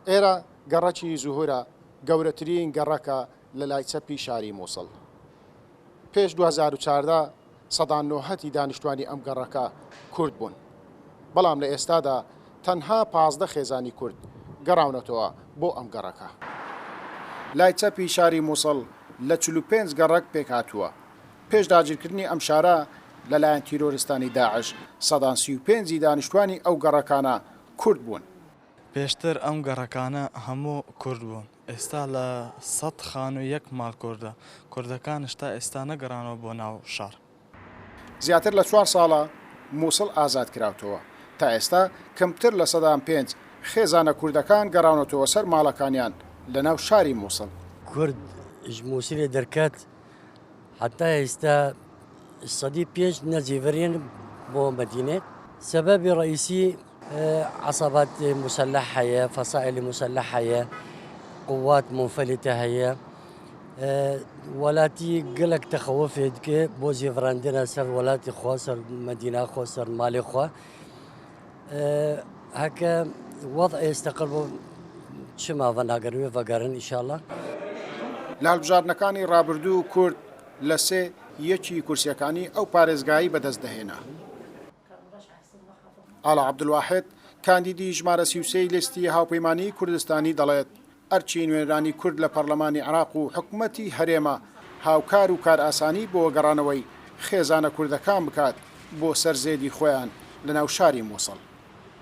ئێرە گەڕەکی زوهورە گەورەترین گەڕەکە لە لای چەپی شاری مووسڵ. پێش 2014 سەدان نۆهەتی دانیشتوانی ئەم گەڕەکە کورد بوون، بەڵام لە ئێستادا تەنها 15 خێزانی کورد گەڕاونەتەوە بۆ ئەم گەڕەکە. لای چەپی شاری مووسڵ لە 45 گەڕەک پێکهاتووە. پێش داگیرکردنی ئەم شارە لەلایەن تیرۆریستانی داعش سەدان 35 دانیشتوانی ئەو گەڕەکانە کورد بوون. پێشتر ئەم گەڕەکانە هەموو کورد بوون. ئێستا لە 100 خان و یەک ماڵ کووردە. کوردەکان شتا ئێستا نەگەڕانەوە بۆ ناو شار. زیاتر لە 4 ساڵە مووسڵ ئازاد کراوتەوە. تا ئێستا کەمتر لە 105 خێزانە کوردەکان گەڕاونەتەوە سەر ماڵەکانیان لە ناو شاری مووسڵ. کورد مووسڵی دەرکات حتا ئێستا 105 نەجێڤەرێن بۆ مەدینێ. سببی ڕئیسی عصابات مسلح هەیە، فەسائل مسلح هەیە، قوات منفەلتە هەیە، وڵاتی گەلک تەخەوەفێت کە بۆ زێڤراندنە سەر وڵاتی خوا، سەر مەدینە خۆ، سەر ماڵی خوا. هەکە وەضع ئێستەقل بۆ چ ماوە ناگەروێ ڤەگەرن ئینشاءڵڵا. لە هەڵبژاردنەکانی ڕابردوو کورد لە سێ یەکی کورسیەکانی ئەو پارێزگایی بەدەست دەهێنا. ئاڵا عەبدولواحید کاندیدی ژمارە 33 لیستی هاوپەیمانی کوردستانی دەڵێت ئەرچی نوێنرانی کورد لە پەرلەمانی عێراق و حکوومەتی هەرێمە هاوکار و کار ئاسانی بۆ گەڕانەوەی خێزانە کوردەکان بکات بۆ سەرزێدی خۆیان لە ناو شاری مووسڵ.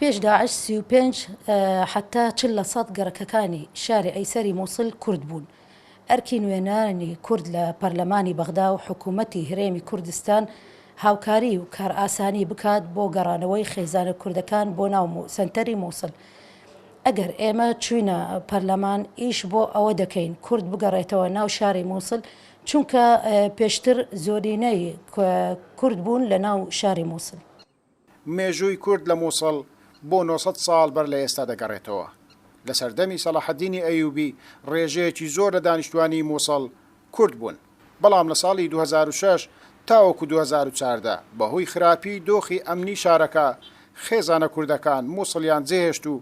پێش داعش 35 حتا 40% گەڕەکەکانی شاری ئەیسەری مووسڵ کورد بوون. ئەرکی نوێنانی کورد لە پەرلەمانی بەغدا و حکوومەتی هەرێمی کوردستان هاوکاری و کار ئاسانی بکات بۆ گەڕانەوەی خێزانە کوردەکان بۆ ناو سنتەری مووسڵ. ئەگەر ئێمە چوینە پەرلەمان ئیش بۆ ئەوە دەکەین کورد بگەڕێتەوە ناو شاری مووسڵ، چونکە پێشتر زۆرینەی کورد بوون لە ناو شاری مووسڵ. مێژووی کورد لە مووسڵ بۆ 900 ساڵ بەر لە ئێستا دەگەڕێتەوە. لە سەردەمی سەلاحەدینی ئەیوبی ڕێژەیەکی زۆر لە دانیشتوانی مووسڵ کورد بوون، بەڵام لە ساڵی 2006 تاوەکو 2014 بەهۆی خراپی دۆخی ئەمنی شارەکە خێزانە کوردەکان مووسڵیان جێهێشت و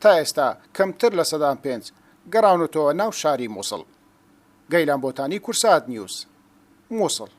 تا ئێستا کەمتر لە 105 گەڕاونەتەوە ناو شاری مووسڵ. گەیلان بۆتانی کورسات نیوز مووسڵ.